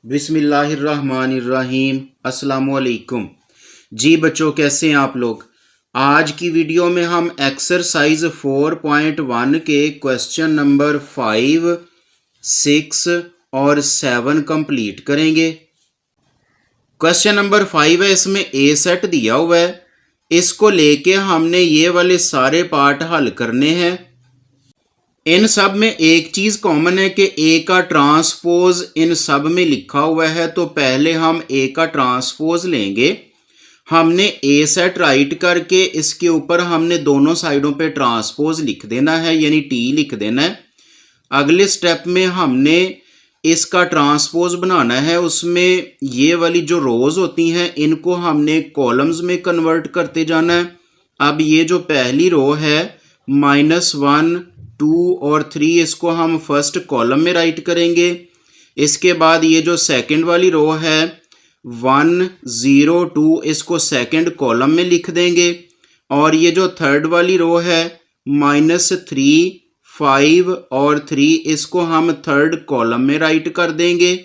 बिस्मिल्लाहिर्रहमानिर्रहीम। अस्सलामुअलैकुम। जी बच्चों, कैसे हैं आप लोग। आज की वीडियो में हम एक्सरसाइज 4.1 के क्वेश्चन नंबर 5, 6 और 7 कंप्लीट करेंगे। क्वेश्चन नंबर 5 है, इसमें ए सेट दिया हुआ है। इसको लेके हमने ये वाले सारे पार्ट हल करने हैं। इन सब में एक चीज कॉमन है कि ए का ट्रांसपोज इन सब में लिखा हुआ है, तो पहले हम ए का ट्रांसपोज लेंगे। हमने ए सेट राइट करके इसके ऊपर हमने दोनों साइडों पे ट्रांसपोज लिख देना है, यानी टी लिख देना है। अगले स्टेप में हमने इसका ट्रांसपोज बनाना है। उसमें ये वाली जो रोज होती हैं इनको हमने कॉलम्स में कन्वर्ट करते जाना है। अब ये जो पहली रो है -1, 2 और 3, इसको हम फर्स्ट कॉलम में राइट करेंगे। इसके बाद ये जो सेकंड वाली रो है 1, 0, 2, इसको सेकंड कॉलम में लिख देंगे। और ये जो थर्ड वाली रो है -3, 5 और 3, इसको हम थर्ड कॉलम में राइट कर देंगे।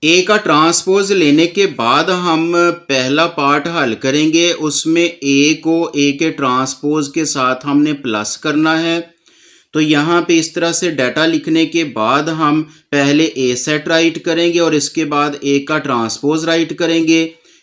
ए का ट्रांसपोज लेने के बाद हम पहला पार्ट हल करेंगे। उसमें ए को ए के ट्रांसपोज के साथ हमने प्लस करना है। तो यहाँ पे इस तरह से डाटा लिखने के बाद हम पहले ए सेट राइट करेंगे और इसके बाद ए का ट्रांसपोज राइट करेंगे।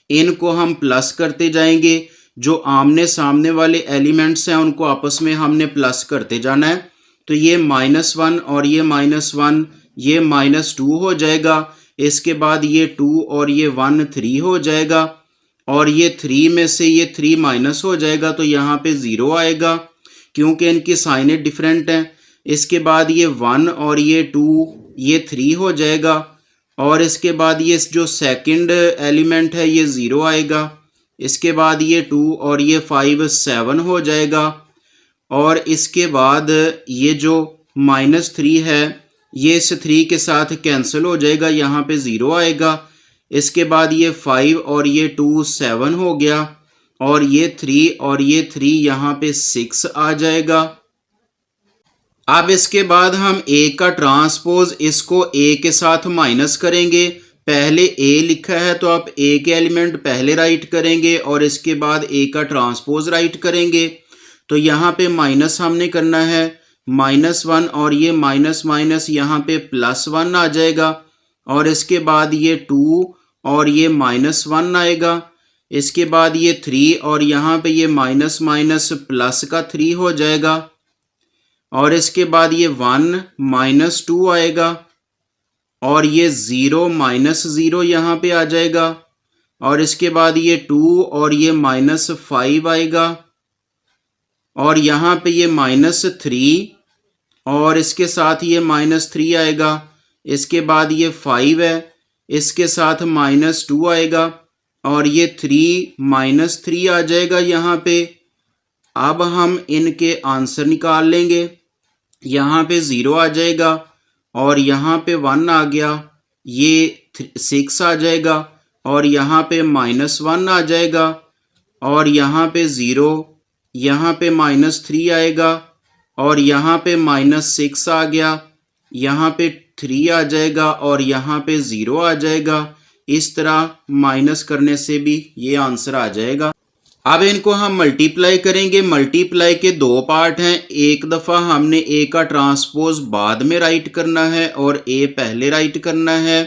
इनको हम प्लस करते जाएंगे। जो आमने सामने वाले एलिमेंट्स हैं उनको आपस में हमने प्लस करते जाना है। तो ये -1 और ये -1, ये -2 हो जाएगा। इसके बाद ये 2 और ये 1 3 हो जाएगा। और ये 3 में से ये 3 माइनस हो जाएगा, तो यहाँ पे 0 आएगा क्योंकि इनकी साइनें डिफरेंट हैं। इसके बाद ये 1 और ये 2, ये 3 हो जाएगा। और इसके बाद ये जो सेकंड एलिमेंट है ये 0 आएगा। इसके बाद ये 2 और ये 5 7 हो जाएगा। और इसके बाद ये जो -3 है ये इस 3 के साथ कैंसिल हो जाएगा, यहाँ पे 0 आएगा। इसके बाद ये 5 और ये 2 7 हो गया। और ये 3 और ये 3 यहाँ पे 6 आ जाएगा। अब इसके बाद हम ए का ट्रांसपोज इसको ए के साथ माइनस करेंगे। पहले ए लिखा है तो आप ए के एलिमेंट पहले राइट करेंगे और इसके बाद ए का ट्रांसपोज राइट करेंगे। तो यहाँ पे माइनस हमने करना है, -1 और ये माइनस माइनस यहाँ पे +1 आ जाएगा। और इसके बाद ये 2 और ये -1 आएगा। इसके बाद ये 3 और यहाँ पे ये माइनस माइनस प्लस का 3 हो जाएगा। और इसके बाद ये 1 -2 आएगा। और ये 0 -0 यहाँ पे आ जाएगा। और इसके बाद ये 2 और ये -5 आएगा। और यहाँ पे ये -3 और इसके साथ ये -3 आएगा। इसके बाद ये 5 है, इसके साथ -2 आएगा। और ये 3 -3 आ जाएगा यहाँ पे। अब हम इनके आंसर निकाल लेंगे। यहाँ पे 0 आ जाएगा और यहाँ पे 1 आ गया, ये 6 आ जाएगा। और यहाँ पे -1 आ जाएगा। और यहाँ पे 0, यहाँ पे -3 आएगा। और यहाँ पे -6 आ गया, यहाँ पे 3 आ जाएगा और यहाँ पे 0 आ जाएगा। इस तरह माइनस करने से भी ये आंसर आ जाएगा। अब इनको हम मल्टीप्लाई करेंगे। मल्टीप्लाई के 2 पार्ट हैं। एक दफ़ा हमने ए का ट्रांसपोज बाद में राइट करना है और ए पहले राइट करना है।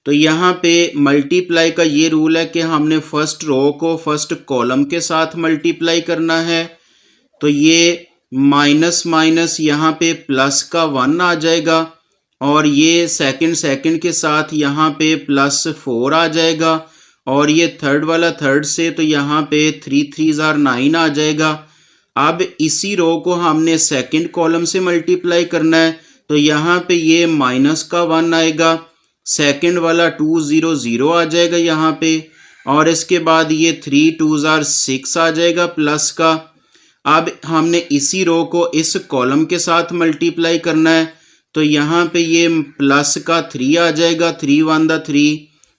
तो यहाँ पे मल्टीप्लाई का ये रूल है कि हमने फर्स्ट रो को फर्स्ट कॉलम के साथ मल्टीप्लाई करना है। तो ये माइनस माइनस यहाँ पे प्लस का 1 आ जाएगा। और ये सेकंड के साथ यहाँ पे +4 आ जाएगा। और ये थर्ड वाला थर्ड से, तो यहाँ पे 3 3s are 9 आ जाएगा। अब इसी रो को हमने सेकंड कॉलम से मल्टीप्लाई करना है। तो यहाँ पे ये -1 आएगा। सेकंड वाला 2 0 0 आ जाएगा यहाँ पे। और इसके बाद ये 3 2s are 6 आ जाएगा प्लस का। अब हमने इसी रो को इस कॉलम के साथ मल्टीप्लाई करना है। तो यहाँ पे ये प्लस का 3 आ जाएगा, 3 1 3।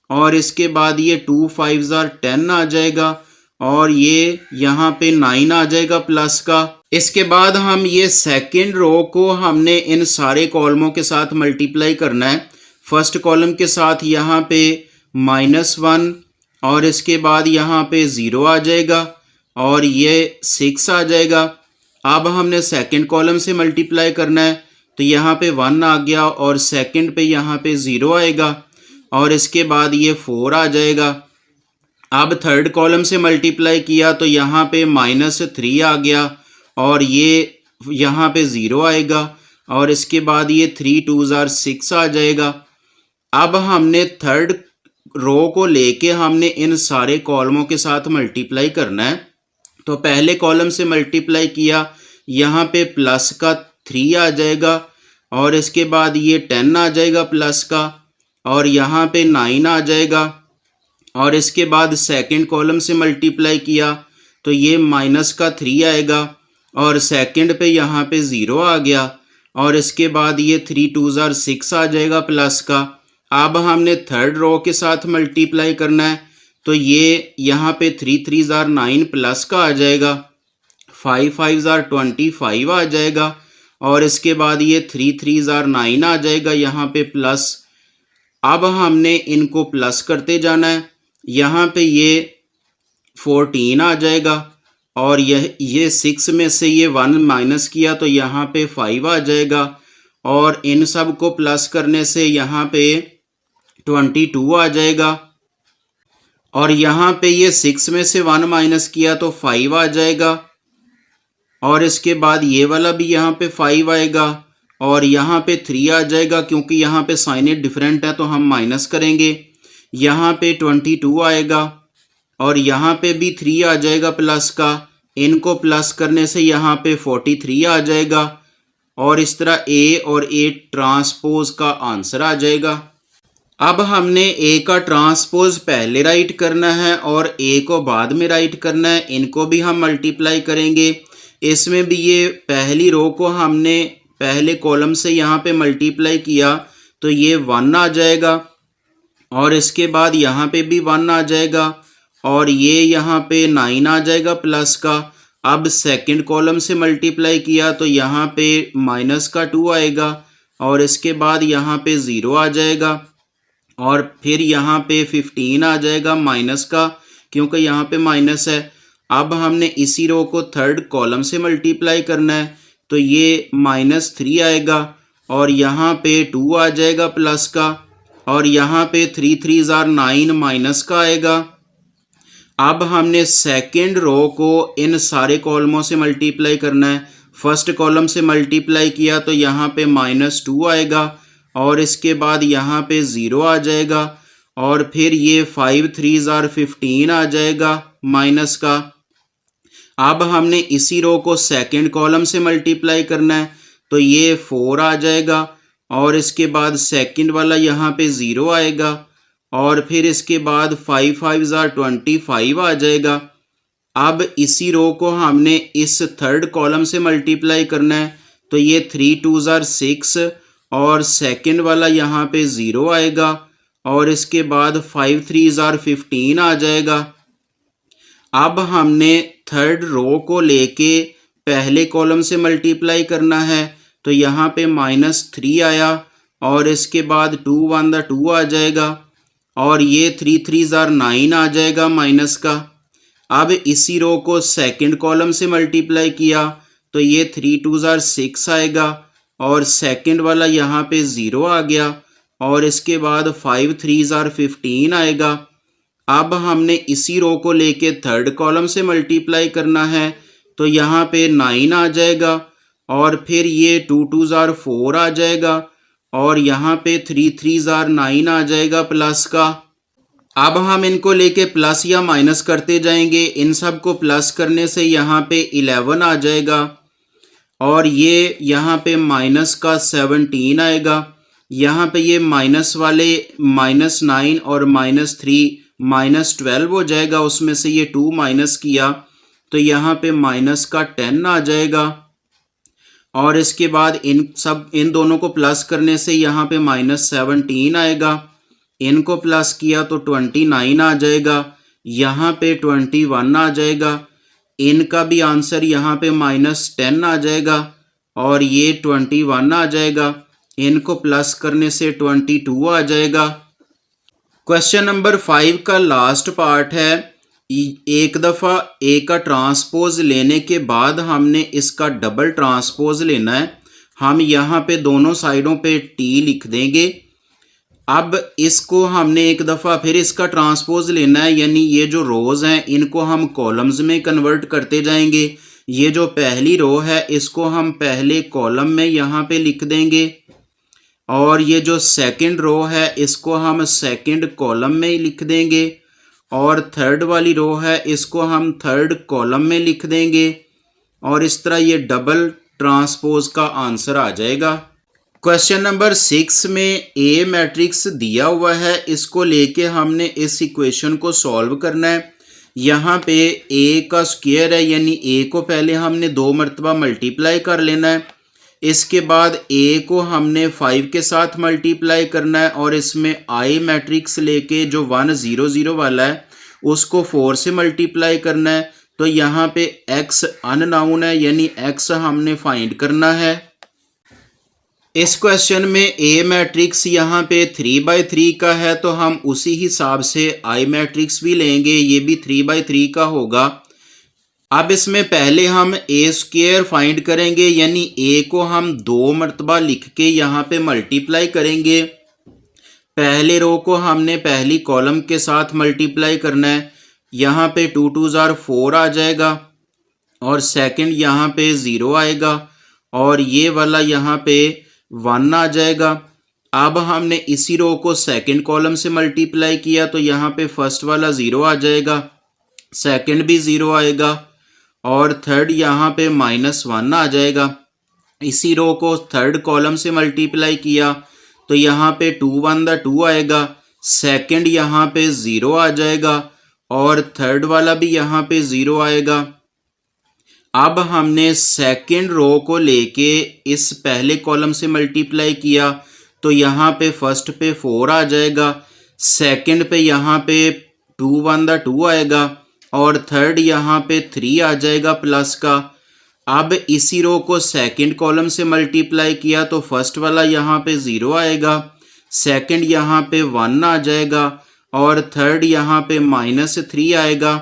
और इसके बाद ये 2 5s are 10 आ जाएगा। और ये यहाँ पे 9 आ जाएगा प्लस का। इसके बाद हम ये सेकंड रो को हमने इन सारे कॉलमों के साथ मल्टीप्लाई करना है। फर्स्ट कॉलम के साथ यहाँ पे -1 और इसके बाद यहाँ पे 0 आ जाएगा और ये 6 आ जाएगा। अब हमने सेकंड कॉलम से मल्टीप्लाई करना है तो यहाँ पे 1 आ गया और सेकंड पे यहाँ पे 0 आएगा और इसके बाद ये 4 आ जाएगा। अब थर्ड कॉलम से मल्टीप्लाई किया तो यहाँ पे -3 आ गया और ये यहाँ पे 0 आएगा और इसके बाद ये 3 2s are 6 आ जाएगा। अब हमने थर्ड रो को लेके हमने इन सारे कॉलमों के साथ मल्टीप्लाई करना है। तो पहले कॉलम से मल्टीप्लाई किया, यहाँ पे प्लस का 3 आ जाएगा और इसके बाद ये 10 आ जाएगा प्लस का और यहाँ पे 9 आ जाएगा और इसके बाद सेकंड कॉलम से मल्टीप्लाई किया तो ये माइनस का 3 आएगा और सेकंड पे यहाँ पे 0 आ गया और इसके बाद ये 3 2s are 6 आ जाएगा प्लस का। अब हमने थर्ड रो के साथ मल्टीप्लाई करना है तो ये यहाँ पे 3 3s are 9 प्लस का आ जाएगा, 5 5s are 25 आ जाएगा और इसके बाद ये 3 3s are 9 आ जाएगा यहाँ पे प्लस। अब हमने इनको प्लस करते जाना है, यहाँ पे ये 14 आ जाएगा और ये 6 में से ये 1 माइनस किया तो यहाँ पे 5 आ जाएगा और इन सब को प्लस करने से यहाँ पे 22 आ जाएगा और यहाँ पे ये 6 में से 1 माइनस किया तो 5 आ जाएगा और इसके बाद ये वाला भी यहाँ पे 5 आएगा और यहाँ पे 3 आ जाएगा क्योंकि यहाँ पे साइनेट डिफरेंट है तो हम माइनस करेंगे। यहाँ पे 22 आएगा और यहाँ पे भी 3 आ जाएगा प्लस का, इनको प्लस करने से यहाँ पे 43 आ जाएगा और इस तरह ए और ए ट्रांसपोज का आंसर आ जाएगा। अब हमने ए का ट्रांसपोज पहले राइट करना है और ए को बाद में राइट करना है, इनको भी हम मल्टीप्लाई करेंगे। इसमें भी ये पहली रो को हमने पहले कॉलम से यहाँ पे मल्टीप्लाई किया तो ये 1 आ जाएगा और इसके बाद यहाँ पे भी 1 आ जाएगा और ये यहाँ पे 9 आ जाएगा प्लस का। अब सेकंड कॉलम से मल्टीप्लाई किया तो यहाँ पे माइनस का 2 आएगा और इसके बाद यहाँ पे 0 आ जाएगा और फिर यहाँ पे 15 आ जाएगा माइनस का क्योंकि यहाँ पे माइनस है। अब हमने इसी रो को थर्ड कॉलम से मल्टीप्लाई करना है तो ये -3 आएगा और यहाँ पे 2 आ जाएगा प्लस का और यहाँ पे 3 3s are 9 माइनस का आएगा। अब हमने सेकंड रो को इन सारे कॉलमों से मल्टीप्लाई करना है। फर्स्ट कॉलम से मल्टीप्लाई किया तो यहाँ पे -2 आएगा और इसके बाद यहाँ पे 0 आ जाएगा और फिर ये 5 3s are 15 आ जाएगा माइनस का। अब हमने इसी रो को सेकंड कॉलम से मल्टीप्लाई करना है तो ये 4 आ जाएगा और इसके बाद सेकंड वाला यहाँ पे 0 आएगा और फिर इसके बाद 5 5s are 25 आ जाएगा। अब इसी रो को हमने इस थर्ड कॉलम से मल्टीप्लाई करना है तो ये 3 2s are 6 और सेकंड वाला यहाँ पे 0 आएगा और इसके बाद 5 3s are 15 आ जाएगा। अब हमने थर्ड रो को लेके पहले कॉलम से मल्टीप्लाई करना है तो यहाँ पे -3 आया और इसके बाद 2 1 2 आ जाएगा और ये 3 3s are 9 आ जाएगा माइनस का। अब इसी रो को सेकंड कॉलम से मल्टीप्लाई किया तो ये 3 2s are 6 आएगा और सेकंड वाला यहाँ पे 0 आ गया और इसके बाद 5 3s are 15 आएगा। अब हमने इसी रो को लेके थर्ड कॉलम से मल्टीप्लाई करना है तो यहाँ पे 9 आ जाएगा और फिर ये 2 2s are 4 आ जाएगा और यहाँ पे 3 3s are 9 आ जाएगा प्लस का। अब हम इनको लेके प्लस या माइनस करते जाएंगे, इन सब को प्लस करने से यहाँ पे 11 आ जाएगा और ये यहाँ पे माइनस का 17 आएगा। यहाँ पे ये माइनस वाले -9 और -3 -12 हो जाएगा, उसमें से ये 2 माइनस किया तो यहाँ पे माइनस का 10 आ जाएगा और इसके बाद इन दोनों को प्लस करने से यहाँ पे -17 आएगा। इनको प्लस किया तो 29 आ जाएगा, यहाँ पे 21 आ जाएगा। इनका भी आंसर यहाँ पे -10 आ जाएगा और ये 21 आ जाएगा। इनको प्लस करने से 22 आ जाएगा। क्वेश्चन नंबर 5 का लास्ट पार्ट है। एक दफ़ा ए का ट्रांसपोज लेने के बाद हमने इसका डबल ट्रांसपोज लेना है। हम यहाँ पे दोनों साइडों पे टी लिख देंगे। अब इसको हमने एक दफ़ा फिर इसका ट्रांसपोज लेना है, यानी ये जो रोज़ हैं इनको हम कॉलम्स में कन्वर्ट करते जाएंगे। ये जो पहली रो है इसको हम पहले कॉलम में यहाँ पे लिख देंगे, और ये जो सेकंड रो है इसको हम सेकंड कॉलम में ही लिख देंगे, और थर्ड वाली रो है इसको हम थर्ड कॉलम में लिख देंगे, और इस तरह ये डबल ट्रांसपोज का आंसर आ जाएगा। क्वेश्चन नंबर 6 में ए मैट्रिक्स दिया हुआ है, इसको लेके हमने इस इक्वेशन को सॉल्व करना है। यहाँ पे ए का स्क्वायर है, यानी ए को पहले हमने 2 मरतबा मल्टीप्लाई कर लेना है। इसके बाद ए को हमने 5 के साथ मल्टीप्लाई करना है, और इसमें आई मैट्रिक्स लेके जो 1 0 0 वाला है उसको 4 से मल्टीप्लाई करना है। तो यहाँ पे x अननाउन है, यानी x हमने फाइंड करना है। इस क्वेश्चन में ए मैट्रिक्स यहाँ पे 3/3 का है, तो हम उसी हिसाब से आई मैट्रिक्स भी लेंगे, ये भी 3/3 का होगा। अब इसमें पहले हम ए स्क्वायर फाइंड करेंगे, यानी ए को हम 2 मरतबा लिख के यहाँ पे मल्टीप्लाई करेंगे। पहले रो को हमने पहली कॉलम के साथ मल्टीप्लाई करना है। यहाँ पे 2 2 ज़ार 4 आ जाएगा, और सेकंड यहाँ पे 0 आएगा, और ये वाला यहाँ पे 1 आ जाएगा। अब हमने इसी रो को सेकंड कॉलम से मल्टीप्लाई किया, तो यहाँ पे फर्स्ट वाला 0 आ जाएगा, सेकंड भी 0 आएगा, और थर्ड यहाँ पे -1 आ जाएगा। इसी रो को थर्ड कॉलम से मल्टीप्लाई किया, तो यहाँ पे 2 1 2 आएगा, सेकंड यहाँ पे 0 आ जाएगा, और थर्ड वाला भी यहाँ पे 0 आएगा। अब हमने सेकंड रो को लेके इस पहले कॉलम से मल्टीप्लाई किया, तो यहाँ पे फर्स्ट पे 4 आ जाएगा, सेकंड पे यहाँ पे 2 1 2 आएगा, और थर्ड यहाँ पे 3 आ जाएगा प्लस का। अब इसी रो को सेकंड कॉलम से मल्टीप्लाई किया, तो फर्स्ट वाला यहाँ पे 0 आएगा, सेकंड यहाँ पे 1 आ जाएगा, और थर्ड यहाँ पे -3 आएगा।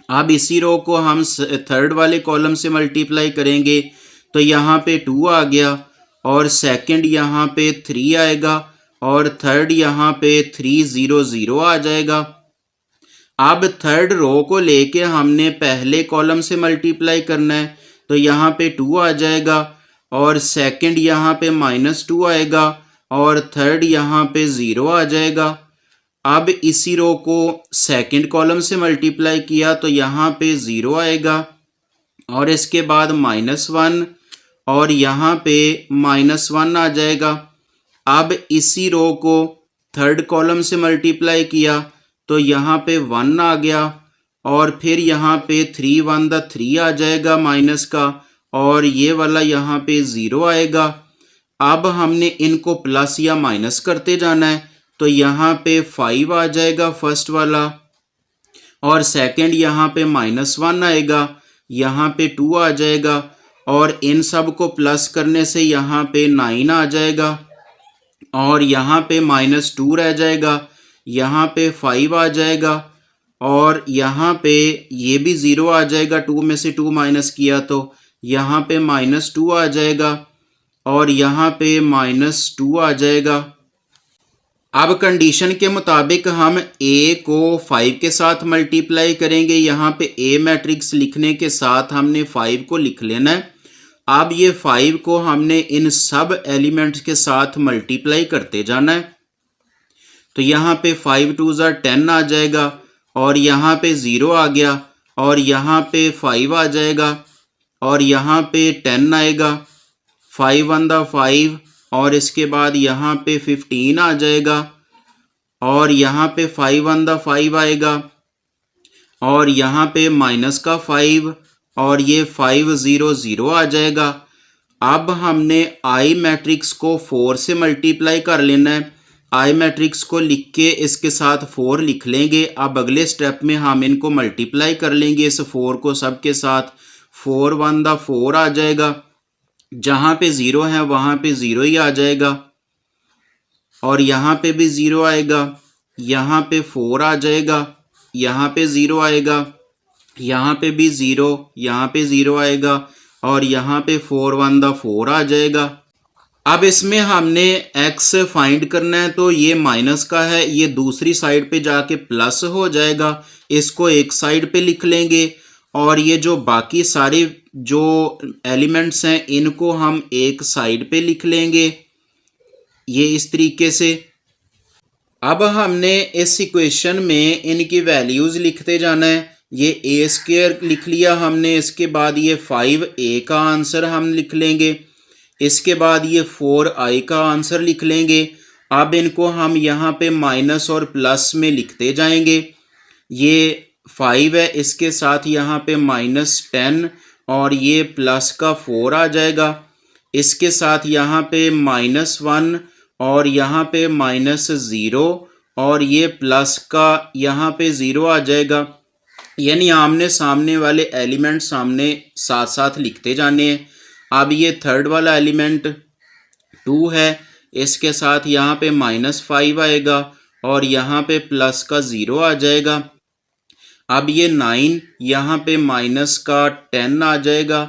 अब इसी रो को हम थर्ड वाले कॉलम से मल्टीप्लाई करेंगे, तो यहाँ पे 2 आ गया, और सेकंड यहाँ पे 3 आएगा, और थर्ड यहाँ पे 3 0 0 आ जाएगा। अब थर्ड रो को लेके हमने पहले कॉलम से मल्टीप्लाई करना है, तो यहाँ पे 2 आ जाएगा, और सेकंड यहाँ पे -2 आएगा, और थर्ड यहाँ पे 0 आ जाएगा। अब इसी रो को सेकंड कॉलम से मल्टीप्लाई किया, तो यहाँ पे 0 आएगा, और इसके बाद -1, और यहाँ पे -1 आ जाएगा। अब इसी रो को थर्ड कॉलम से मल्टीप्लाई किया, तो यहाँ पे 1 आ गया, और फिर यहाँ पे 3 1 3 आ जाएगा माइनस का, और ये वाला यहाँ पे 0 आएगा। अब हमने इनको प्लस या माइनस करते जाना है, तो यहाँ पे 5 आ जाएगा फर्स्ट वाला, और सेकंड यहाँ पे -1 आएगा, यहाँ पे 2 आ जाएगा, और इन सब को प्लस करने से यहाँ पे 9 आ जाएगा, और यहाँ पे -2 रह जाएगा, यहाँ पे 5 आ जाएगा, और यहाँ पे ये भी 0 आ जाएगा, 2 में से 2 माइनस किया तो यहाँ पे -2 आ जाएगा, और यहाँ पे -2 आ जाएगा। अब कंडीशन के मुताबिक हम ए को 5 के साथ मल्टीप्लाई करेंगे। यहाँ पे ए मैट्रिक्स लिखने के साथ हमने 5 को लिख लेना है। अब ये 5 को हमने इन सब एलिमेंट्स के साथ मल्टीप्लाई करते जाना है। तो यहाँ पे 5 2 ज़ार 10 आ जाएगा, और यहाँ पे 0 आ गया, और यहाँ पे 5 आ जाएगा, और यहाँ पे 10 आएगा, 5 1 5, और इसके बाद यहाँ पे 15 आ जाएगा, और यहाँ पे 5 1 5 आएगा, और यहाँ पे माइनस का 5, और ये 5 0 0 आ जाएगा। अब हमने आई मैट्रिक्स को 4 से मल्टीप्लाई कर लेना है। आई मैट्रिक्स को लिख के इसके साथ 4 लिख लेंगे। अब अगले स्टेप में हम इनको मल्टीप्लाई कर लेंगे इस 4 को सब के साथ। 4 1 4 आ जाएगा, जहाँ पे 0 है वहाँ पे 0 ही आ जाएगा, और यहाँ पे भी 0 आएगा, यहाँ पे 4 आ जाएगा, यहाँ पे 0 आएगा, यहाँ पे भी 0, यहाँ पे 0 आएगा, और यहाँ पे 4 1 दा 4 आ जाएगा। अब इसमें हमने x फाइंड करना है, तो ये माइनस का है, ये दूसरी साइड पे जाके प्लस हो जाएगा, इसको एक साइड पे लिख लेंगे, और ये जो बाकी सारे जो एलिमेंट्स हैं इनको हम एक साइड पे लिख लेंगे, ये इस तरीके से। अब हमने इस इक्वेशन में इनकी वैल्यूज़ लिखते जाना है। ये ए स्क्वायर लिख लिया हमने, इसके बाद ये 5a का आंसर हम लिख लेंगे, इसके बाद ये 4i का आंसर लिख लेंगे। अब इनको हम यहाँ पे माइनस और प्लस में लिखते जाएंगे। ये 5 है, इसके साथ यहाँ पे -10 और ये प्लस का 4 आ जाएगा, इसके साथ यहाँ पे -1 और यहाँ पे -0 और ये प्लस का यहाँ पे 0 आ जाएगा। यानी आमने सामने वाले एलिमेंट सामने साथ साथ लिखते जाने हैं। अब ये थर्ड वाला एलिमेंट 2 है, इसके साथ यहाँ पे -5 आएगा और यहाँ पे प्लस का 0 आ जाएगा। अब ये 9, यहाँ पे माइनस का 10 आ जाएगा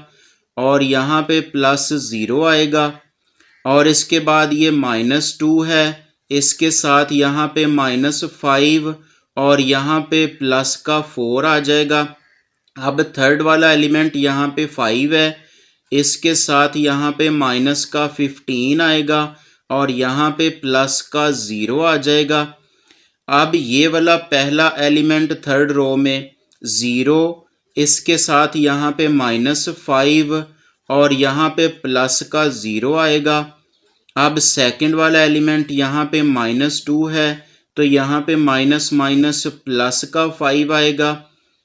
और यहाँ पे प्लस 0 आएगा, और इसके बाद ये -2 है, इसके साथ यहाँ पे -5 और यहाँ पे प्लस का 4 आ जाएगा। अब थर्ड वाला एलिमेंट यहाँ पे 5 है, इसके साथ यहाँ पे माइनस का 15 आएगा और यहाँ पे प्लस का 0 आ जाएगा। अब ये वाला पहला एलिमेंट थर्ड रो में 0, इसके साथ यहाँ पे -5 और यहाँ पे प्लस का 0 आएगा। अब सेकंड वाला एलिमेंट यहाँ पे -2 है, तो यहाँ पे माइनस माइनस प्लस का 5 आएगा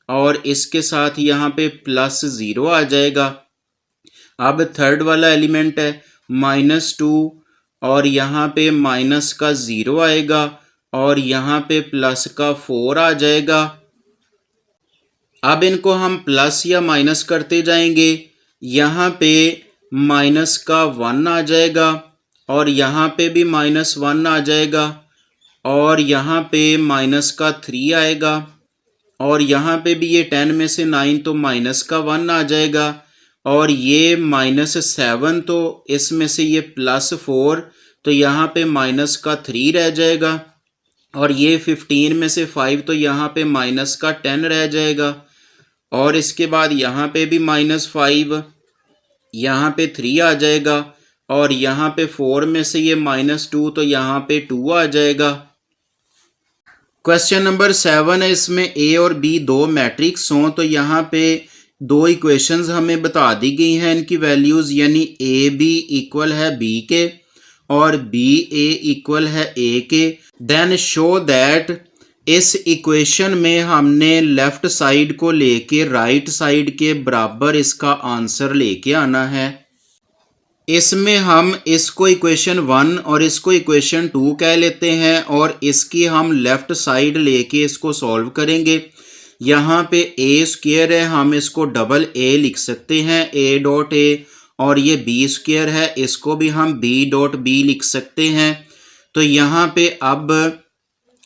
और इसके साथ यहाँ पे प्लस 0 आ जाएगा। अब थर्ड वाला एलिमेंट है -2 और यहाँ पे माइनस का 0 आएगा और यहाँ पे प्लस का 4 आ जाएगा। अब इनको हम प्लस या माइनस करते जाएंगे, यहाँ पे माइनस का 1 आ जाएगा और यहाँ पे भी -1 आ जाएगा और यहाँ पे माइनस का 3 आएगा और यहाँ पे भी ये 10 में से 9 तो माइनस का 1 आ जाएगा और ये -7 तो इसमें से ये +4 तो यहाँ पे माइनस का 3 रह जाएगा और ये 15 में से 5 तो यहाँ पे माइनस का 10 रह जाएगा और इसके बाद यहाँ पे भी -5, यहाँ पे 3 आ जाएगा और यहाँ पे 4 में से ये -2 तो यहाँ पे 2 आ जाएगा। क्वेश्चन नंबर 7 है, इसमें ए और बी दो मैट्रिक्स हों तो यहाँ पे दो इक्वेशंस हमें बता दी गई हैं इनकी वैल्यूज़, यानी ए बी इक्वल है बी के और बी ए इक्वल है ए के। देन शो दैट इस इक्वेशन में हमने लेफ़्ट साइड को लेके राइट साइड के बराबर इसका आंसर लेके आना है। इसमें हम इसको इक्वेशन 1 और इसको इक्वेशन 2 कह लेते हैं और इसकी हम लेफ़्ट साइड लेके इसको सॉल्व करेंगे। यहाँ पे ए स्क्वायर है, हम इसको डबल ए लिख सकते हैं, ए डॉट ए, और ये बी स्क्वायर है, इसको भी हम बी डॉट बी लिख सकते हैं। तो यहाँ पे अब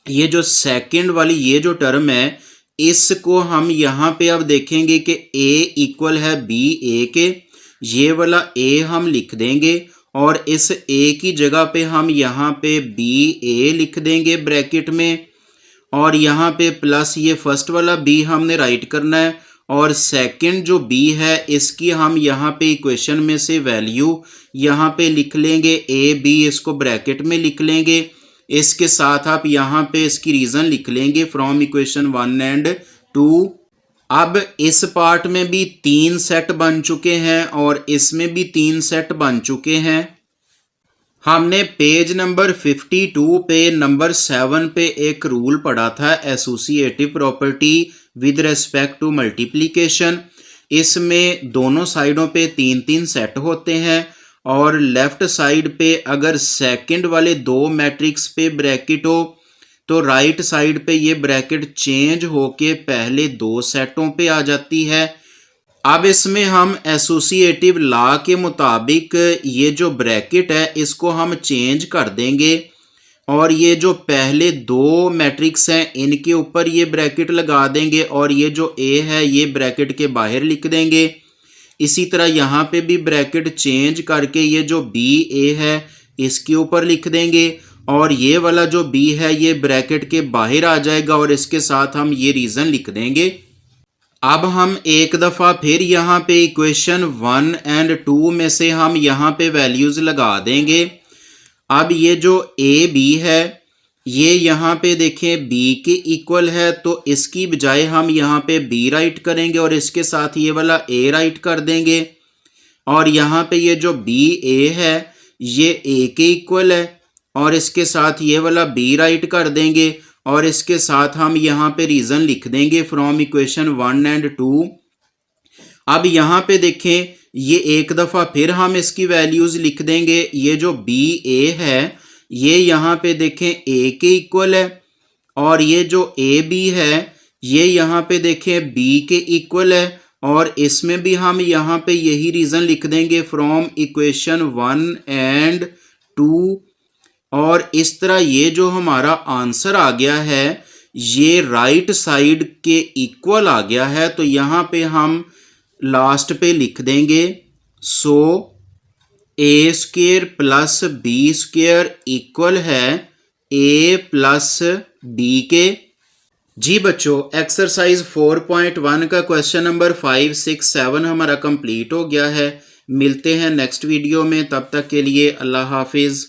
ये जो सेकंड वाली ये जो टर्म है इसको हम यहाँ पे अब देखेंगे कि ए इक्वल है बी ए के, ये वाला ए हम लिख देंगे और इस ए की जगह पे हम यहाँ पे बी ए लिख देंगे ब्रैकेट में और यहाँ पे प्लस ये फर्स्ट वाला बी हमने राइट करना है और सेकंड जो बी है इसकी हम यहाँ पे इक्वेशन में से वैल्यू यहाँ पे लिख लेंगे, ए बी इसको ब्रैकेट में लिख लेंगे। इसके साथ आप यहाँ पे इसकी रीज़न लिख लेंगे फ्रॉम इक्वेशन 1 एंड 2। अब इस पार्ट में भी 3 सेट बन चुके हैं और इसमें भी 3 सेट बन चुके हैं। हमने पेज नंबर 52 पे नंबर 7 पे एक रूल पढ़ा था, associative property with respect to multiplication. इसमें दोनों साइडों पे 3-3 सेट होते हैं और लेफ्ट साइड पे अगर सेकंड वाले दो मैट्रिक्स पे ब्रैकेट हो तो राइट साइड पे ये ब्रैकेट चेंज होके पहले दो सेटों पे आ जाती है अब इसमें हम एसोसिएटिव लॉ के मुताबिक ये जो ब्रैकेट है इसको हम चेंज कर देंगे और ये जो पहले दो मैट्रिक्स हैं इनके ऊपर ये ब्रैकेट लगा देंगे और ये जो ए है ये ब्रैकेट के बाहर लिख देंगे। इसी तरह यहाँ पे भी ब्रैकेट चेंज करके ये जो बी ए है इसके ऊपर लिख देंगे और ये वाला जो बी है ये ब्रैकेट के बाहर आ जाएगा और इसके साथ हम ये रीज़न लिख देंगे। अब हम एक दफ़ा फिर यहाँ पे इक्वेशन 1 एंड 2 में से हम यहाँ पे वैल्यूज़ लगा देंगे। अब ये जो ए बी है ये यहाँ पे देखें बी के इक्वल है, तो इसकी बजाय हम यहाँ पे बी राइट करेंगे और इसके साथ ये वाला ए राइट कर देंगे और यहाँ पे ये जो बी ए है ये ए के इक्वल है और इसके साथ ये वाला बी राइट कर देंगे और इसके साथ हम यहाँ पे रीज़न लिख देंगे फ्रॉम इक्वेशन 1 एंड 2। अब यहाँ पे देखें ये एक दफ़ा फिर हम इसकी वैल्यूज़ लिख देंगे। ये जो बी ए है ये यहाँ पे देखें ए के इक्वल है और ये जो ए बी है ये यहाँ पे देखें बी के इक्वल है और इसमें भी हम यहाँ पे यही रीज़न लिख देंगे फ्रॉम इक्वेशन 1 एंड 2। और इस तरह ये जो हमारा आंसर आ गया है ये राइट साइड के इक्वल आ गया है, तो यहाँ पे हम लास्ट पे लिख देंगे so A square plus B square equal है ए प्लस बी के। जी बच्चों, एक्सरसाइज 4.1 का क्वेश्चन नंबर 5, 6, 7 हमारा कंप्लीट हो गया है। मिलते हैं नेक्स्ट वीडियो में, तब तक के लिए अल्लाह हाफिज़।